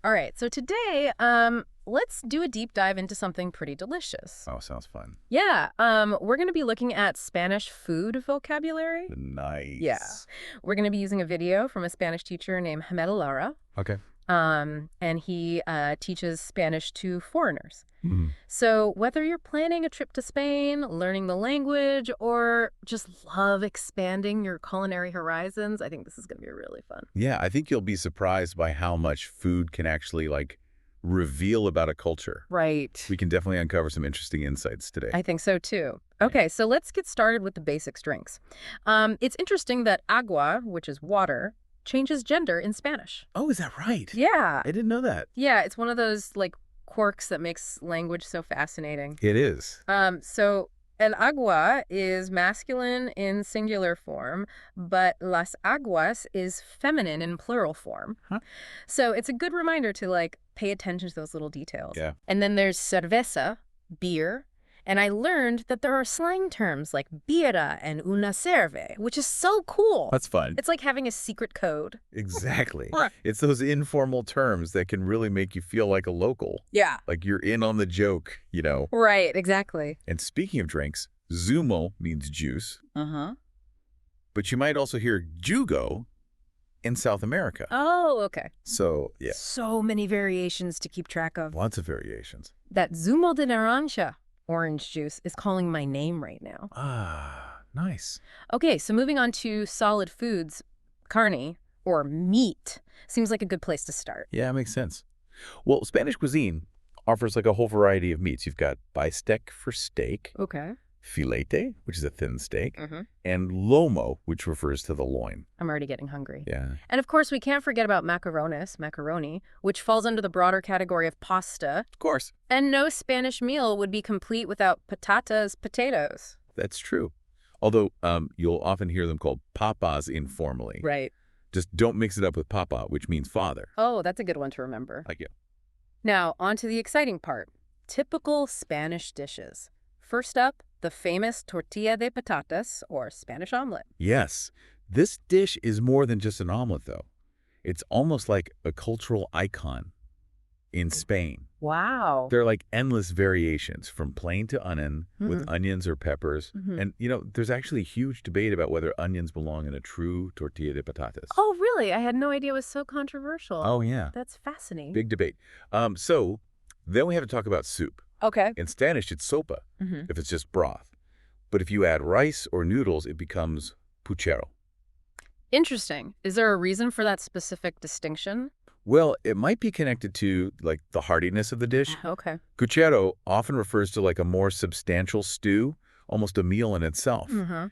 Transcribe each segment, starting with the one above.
All right, so today, let's do a deep dive into something pretty delicious. Oh, sounds fun. Yeah, we're going to be looking at Spanish food vocabulary. Yeah, Nice. we're going to be using a video from a Spanish teacher named Hameda Lara, Okay. and he teaches Spanish to foreigners. Mhm. So whether you're planning a trip to Spain, learning the language, or just love expanding your culinary horizons, I think this is going to be really fun. Yeah, I think you'll be surprised by how much food can actually, reveal about a culture. Right. We can definitely uncover some interesting insights today. I think so too. Okay, so let's get started with the basics drinks. It's interesting that agua, which is water, changes gender in Spanish. Oh, is that right? Yeah. I didn't know that. Yeah, it's one of those quirks that makes language so fascinating. It is. So el agua is masculine in singular form, but las aguas is feminine in plural form. Huh? So it's a good reminder to pay attention to those little details. Yeah. And then there's cerveza, beer. And I learned that there are slang terms like birra and una cerve, which is so cool. That's fun. It's like having a secret code. Exactly. It's those informal terms that can really make you feel like a local. Yeah. Like you're in on the joke, Right, exactly. And speaking of drinks, zumo means juice, Uh-huh. but you might also hear jugo in South America. Oh, okay. So, yeah, So many variations to keep track of. lots of variations. That zumo de naranja orange juice is calling my name right now. Ah, nice. Okay, so moving on to solid foods, carne, or meat, seems like a good place to start. Yeah, it makes sense. Well, Spanish cuisine offers a whole variety of meats. You've got bistec for steak, Okay. filete, which is a thin steak, Mm-hmm. and lomo, which refers to the loin. I'm already getting hungry. Yeah. And of course, we can't forget about macaroni, which falls under the broader category of pasta. Of course, And no Spanish meal would be complete without potatoes. that's true. Although you'll often hear them called papas informally. Right. Just don't mix it up with papa, which means father. Oh, that's a good one to remember. Like you. Now, on to the exciting part. Typical Spanish dishes. First up, the famous tortilla de patatas, or Spanish omelet. Yes. This dish is more than just an omelet, though. It's almost like a cultural icon in Spain. Wow. There are endless variations from plain to onion with onions or peppers. Mhm. And, there's actually huge debate about whether onions belong in a true tortilla de patatas. Oh, really? I had no idea it was so controversial. Oh, yeah. That's fascinating. Big debate. So then we have to talk about soup. Okay. In Spanish, it's sopa, Mm-hmm. if it's just broth. But if you add rice or noodles, it becomes puchero. Interesting. Is there a reason for that specific distinction? Well, it might be connected to, the heartiness of the dish. Okay. Puchero often refers to, a more substantial stew, almost a meal in itself. Mm-hmm.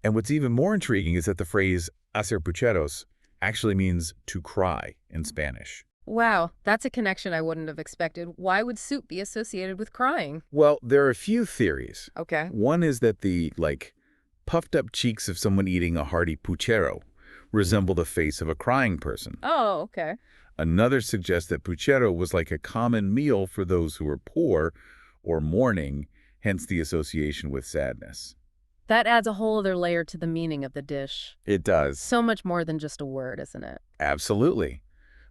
And what's even more intriguing is that the phrase hacer pucheros actually means to cry in Spanish. Wow, that's a connection I wouldn't have expected. Why would soup be associated with crying? Well, there are a few theories. Okay. One is that the, puffed up cheeks of someone eating a hearty puchero resemble the face of a crying person. Oh, okay. Another suggests that puchero was a common meal for those who were poor or mourning, hence the association with sadness. That adds a whole other layer to the meaning of the dish. It does. So much more than just a word, isn't it? Absolutely.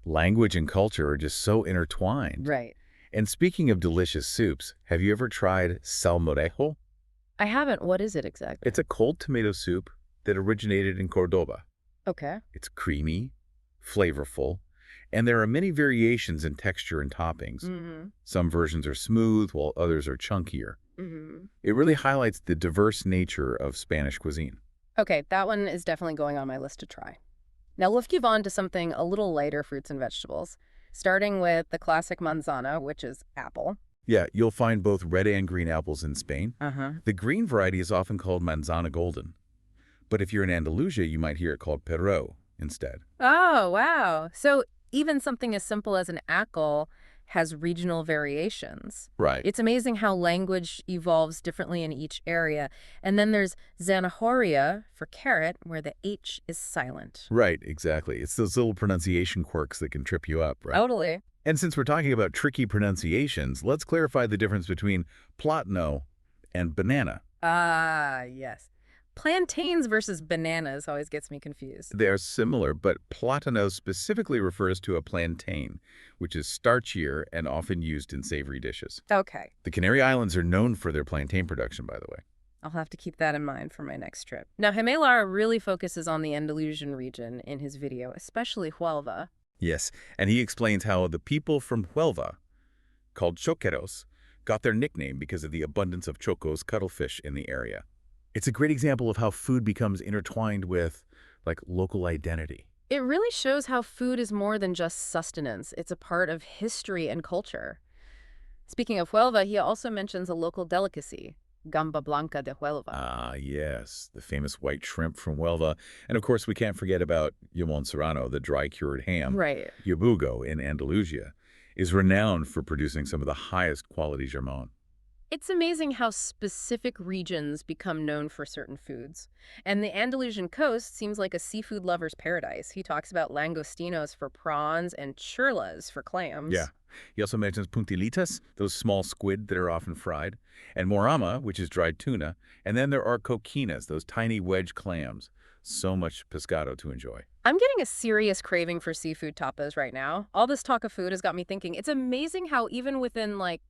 Language and culture are just so intertwined. Right. And speaking of delicious soups, have you ever tried salmorejo? I haven't. What is it exactly? It's a cold tomato soup that originated in Cordoba. Okay. It's creamy, flavorful, and there are many variations in texture and toppings. Mm-hmm. Some versions are smooth, while others are chunkier. Mm-hmm. It really highlights the diverse nature of Spanish cuisine. Okay, that one is definitely going on my list to try. Now let's move on to something a little lighter, fruits and vegetables, starting with the classic manzana, which is apple. Yeah, you'll find both red and green apples in Spain. Uh-huh. The green variety is often called manzana golden. But if you're in Andalusia, you might hear it called perro instead. Oh, wow. So even something as simple as an apple has regional variations. Right. It's amazing how language evolves differently in each area. And then there's zanahoria for carrot, where the H is silent. Right, exactly. It's those little pronunciation quirks that can trip you up, right? Totally. And since we're talking about tricky pronunciations, let's clarify the difference between plátano and banana. Ah, yes. Plantains versus bananas always gets me confused. They are similar, but plátano specifically refers to a plantain, which is starchier and often used in savory dishes. Okay, The Canary Islands are known for their plantain production, by the way. I'll have to keep that in mind for my next trip. Now, Himelara really focuses on the Andalusian region in his video, especially Huelva. Yes, and he explains how the people from Huelva, called choqueros, got their nickname because of the abundance of chocos, cuttlefish, in the area. It's a great example of how food becomes intertwined with, like, local identity. It really shows how food is more than just sustenance. It's a part of history and culture. Speaking of Huelva, he also mentions a local delicacy, gamba blanca de Huelva. Ah, yes, the famous white shrimp from Huelva. And of course, we can't forget about jamón serrano, the dry-cured ham. Right. Yabugo in Andalusia is renowned for producing some of the highest quality jamón. It's amazing how specific regions become known for certain foods. And the Andalusian coast seems like a seafood lover's paradise. He talks about langostinos for prawns and churlas for clams. Yeah. He also mentions puntilitas, those small squid that are often fried, and morama, which is dried tuna, and then there are coquinas, those tiny wedge clams. So much pescado to enjoy. I'm getting a serious craving for seafood tapas right now. All this talk of food has got me thinking. It's amazing how even within, like,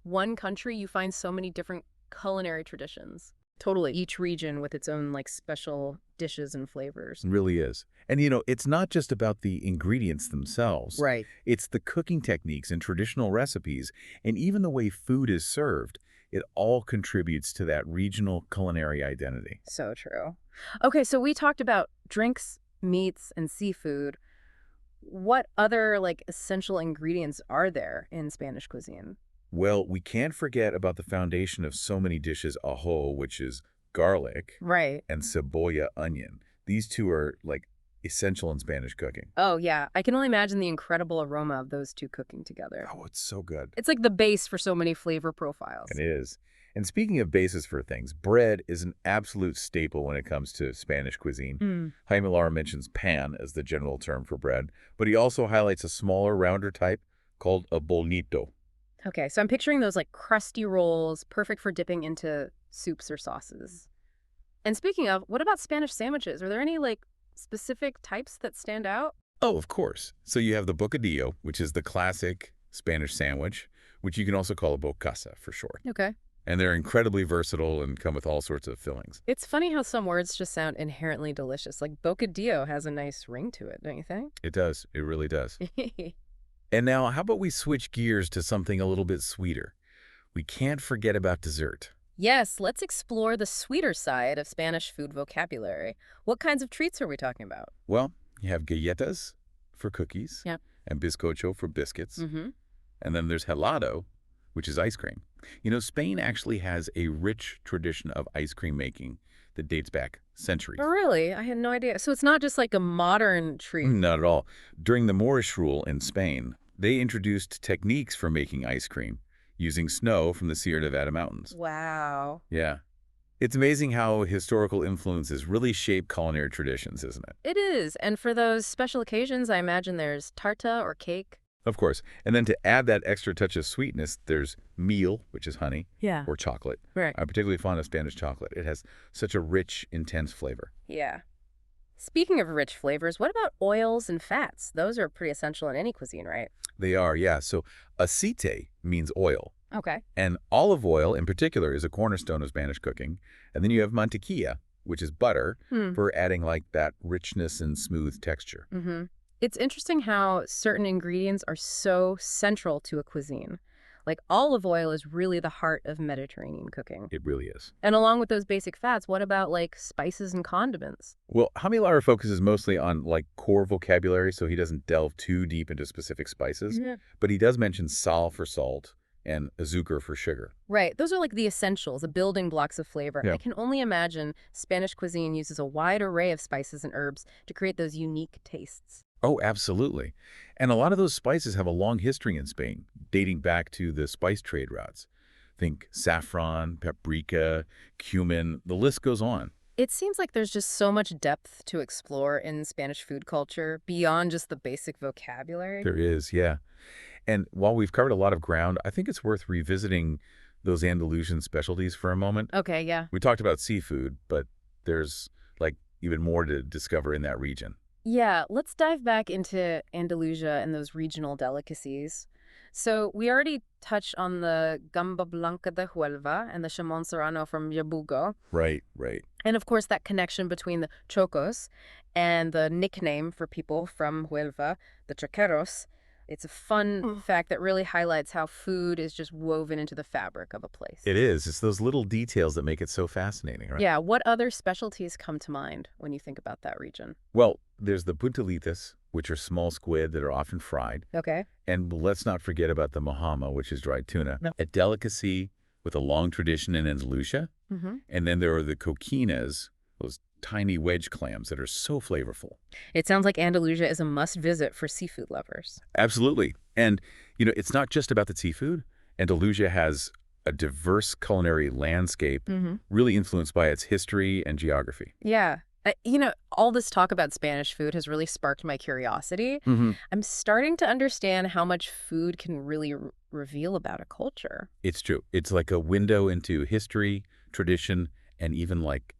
one country, you find so many different culinary traditions. Totally. Each region with its own, like, special dishes and flavors. It really is. And it's not just about the ingredients themselves. Right. It's the cooking techniques and traditional recipes, and even the way food is served. It all contributes to that regional culinary identity. So true. Okay, so we talked about drinks, meats, and seafood. What other, like, essential ingredients are there in Spanish cuisine? Well, we can't forget about the foundation of so many dishes, ajo, which is garlic, Right. and cebolla, onion. These two are, like, essential in Spanish cooking. Oh, yeah. I can only imagine the incredible aroma of those two cooking together. Oh, it's so good. It's like the base for so many flavor profiles. It is. And speaking of bases for things, bread is an absolute staple when it comes to Spanish cuisine. Jaime Lara mentions pan as the general term for bread, but he also highlights a smaller, rounder type called a bolnito. Okay, so I'm picturing those, like, crusty rolls, perfect for dipping into soups or sauces. And speaking of, what about Spanish sandwiches? Are there any, like, specific types that stand out? Oh, of course. So you have the bocadillo, which is the classic Spanish sandwich, which you can also call a bocasa for short. Okay. And they're incredibly versatile and come with all sorts of fillings. It's funny how some words just sound inherently delicious. Like bocadillo has a nice ring to it, don't you think? It does. It really does. And now, how about we switch gears to something a little bit sweeter? We can't forget about dessert. Yes, let's explore the sweeter side of Spanish food vocabulary. What kinds of treats are we talking about? Well, you have galletas for cookies, Yeah. and bizcocho for biscuits, Mm-hmm. and then there's helado, which is ice cream. Spain actually has a rich tradition of ice cream making that dates back centuries. Oh, really? I had no idea. So it's not just like a modern treat. Not at all. During the Moorish rule in Spain, they introduced techniques for making ice cream using snow from the Sierra Nevada mountains. Wow. Yeah. It's amazing how historical influences really shape culinary traditions, isn't it? It is. And for those special occasions, I imagine there's tarta or cake. Of course. And then to add that extra touch of sweetness, there's meal, which is honey, Yeah. or chocolate. Right. I'm particularly fond of Spanish chocolate. It has such a rich, intense flavor. Yeah. Speaking of rich flavors, what about oils and fats? Those are pretty essential in any cuisine, right? They are, yeah. So aceite means oil. Okay. And olive oil, in particular, is a cornerstone of Spanish cooking. And then you have mantequilla, which is butter, for adding like that richness and smooth texture. Mm-hmm. It's interesting how certain ingredients are so central to a cuisine. Like olive oil is really the heart of Mediterranean cooking. It really is. And along with those basic fats, what about like spices and condiments? Well, Hamilara focuses mostly on like core vocabulary, so he doesn't delve too deep into specific spices. Yeah. But he does mention sal for salt and azúcar for sugar. Right. Those are like the essentials, the building blocks of flavor. Yeah. I can only imagine Spanish cuisine uses a wide array of spices and herbs to create those unique tastes. Oh, absolutely. And a lot of those spices have a long history in Spain, dating back to the spice trade routes. Think saffron, paprika, cumin, the list goes on. It seems like there's just so much depth to explore in Spanish food culture beyond just the basic vocabulary. There is, yeah. And while we've covered a lot of ground, I think it's worth revisiting those Andalusian specialties for a moment. Okay, yeah. We talked about seafood, but there's like even more to discover in that region. Yeah, let's dive back into Andalusia and those regional delicacies. So we already touched on the gamba blanca de Huelva and the jamón serrano from Yabugo. Right, right. And of course, that connection between the chocos and the nickname for people from Huelva, the choqueros. It's a fun fact that really highlights how food is just woven into the fabric of a place. It is. It's those little details that make it so fascinating, right? Yeah, what other specialties come to mind when you think about that region? Well, there's the puntalitas, which are small squid that are often fried. Okay. And let's not forget about the mahama, which is dried tuna, No. a delicacy with a long tradition in Andalusia. Mm-hmm. And then there are the coquinas, those tiny wedge clams that are so flavorful. It sounds like Andalusia is a must-visit for seafood lovers. Absolutely. And, it's not just about the seafood. Andalusia has a diverse culinary landscape, Mm-hmm. really influenced by its history and geography. Yeah. All this talk about Spanish food has really sparked my curiosity. Mm-hmm. I'm starting to understand how much food can really reveal about a culture. It's true. It's like a window into history, tradition, and even like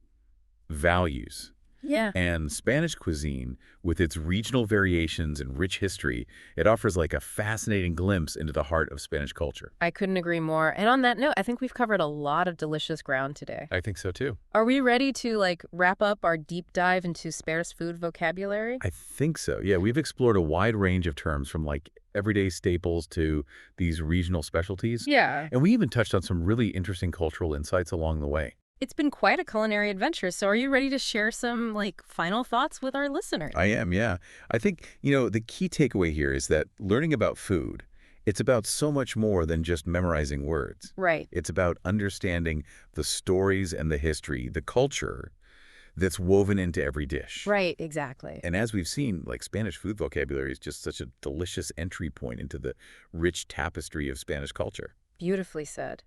values. Yeah. And Spanish cuisine, with its regional variations and rich history, it offers like a fascinating glimpse into the heart of Spanish culture. I couldn't agree more. And on that note, I think we've covered a lot of delicious ground today. I think so too. Are we ready to wrap up our deep dive into Spanish food vocabulary? I think so. Yeah, we've explored a wide range of terms from like everyday staples to these regional specialties. Yeah. And we even touched on some really interesting cultural insights along the way. It's been quite a culinary adventure, so are you ready to share some final thoughts with our listeners? I am, yeah. I think, the key takeaway here is that learning about food, it's about so much more than just memorizing words. Right. It's about understanding the stories and the history, the culture that's woven into every dish. Right, exactly. And as we've seen, like Spanish food vocabulary is just such a delicious entry point into the rich tapestry of Spanish culture. Beautifully said.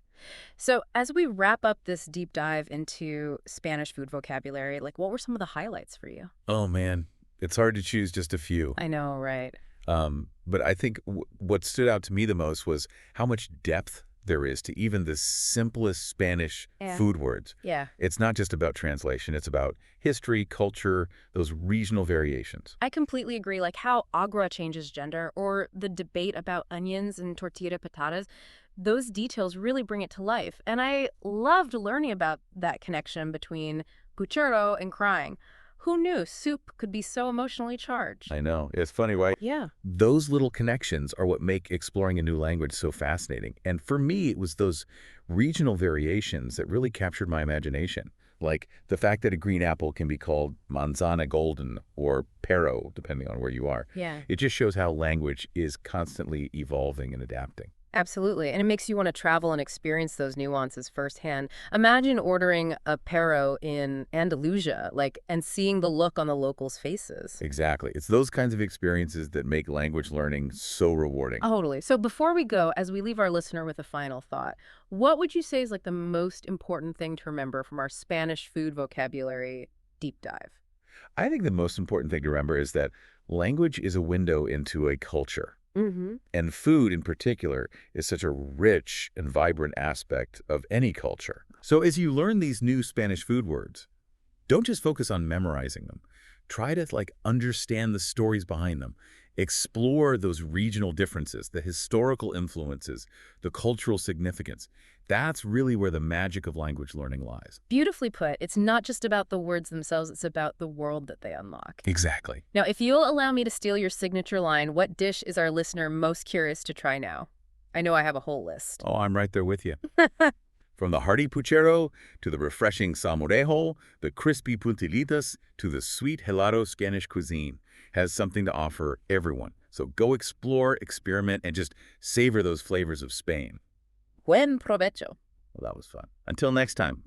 So as we wrap up this deep dive into Spanish food vocabulary, what were some of the highlights for you? Oh man, it's hard to choose just a few. I know, right? But I think what stood out to me the most was how much depth there is to even the simplest Spanish food words. Yeah. It's not just about translation. It's about history, culture, those regional variations. I completely agree. Like how agua changes gender or the debate about onions and tortilla patatas. Those details really bring it to life. And I loved learning about that connection between puchero and crying. Who knew soup could be so emotionally charged? I know. It's funny, right? Yeah. Those little connections are what make exploring a new language so fascinating. And for me, it was those regional variations that really captured my imagination. Like the fact that a green apple can be called manzana golden or pero, depending on where you are. Yeah. It just shows how language is constantly evolving and adapting. Absolutely. And it makes you want to travel and experience those nuances firsthand. Imagine ordering a pero in Andalusia, and seeing the look on the locals' faces. Exactly. It's those kinds of experiences that make language learning so rewarding. Totally. So before we go, as we leave our listener with a final thought, what would you say is the most important thing to remember from our Spanish food vocabulary deep dive? I think the most important thing to remember is that language is a window into a culture. Mm-hmm. And food in particular is such a rich and vibrant aspect of any culture. So as you learn these new Spanish food words, don't just focus on memorizing them. Try to understand the stories behind them. Explore those regional differences, the historical influences, the cultural significance. That's really where the magic of language learning lies. Beautifully put. It's not just about the words themselves, it's about the world that they unlock. Exactly. Now, if you'll allow me to steal your signature line, what dish is our listener most curious to try now? I know I have a whole list. Oh, I'm right there with you. From the hearty puchero to the refreshing salmorejo, the crispy puntilitas to the sweet helado Spanish cuisine has something to offer everyone. So go explore, experiment, and just savor those flavors of Spain. Buen provecho. Well, that was fun. Until next time.